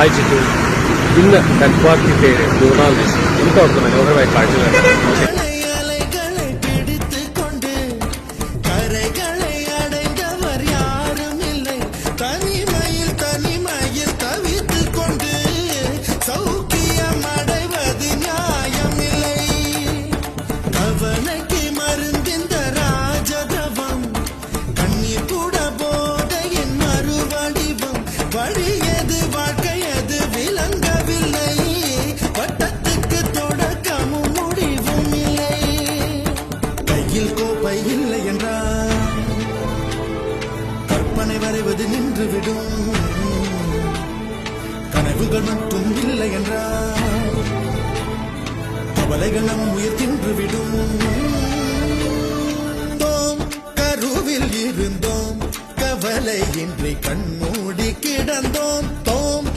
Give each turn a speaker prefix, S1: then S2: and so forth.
S1: Jitu, Inna, dan Kuati Tere, Journalist, Inta of the Manova Kajula.
S2: இல்லை என்றால் கற்பனை வரைவது நின்றுவிடும் கனவுகள் மட்டும் இல்லை என்றால் கவலைகள் நம் உயிர் தின்றுவிடும் தோம் கருவில் இருந்தோம் கவலையின்றி கண்மூடி கிடந்தோம் தோம்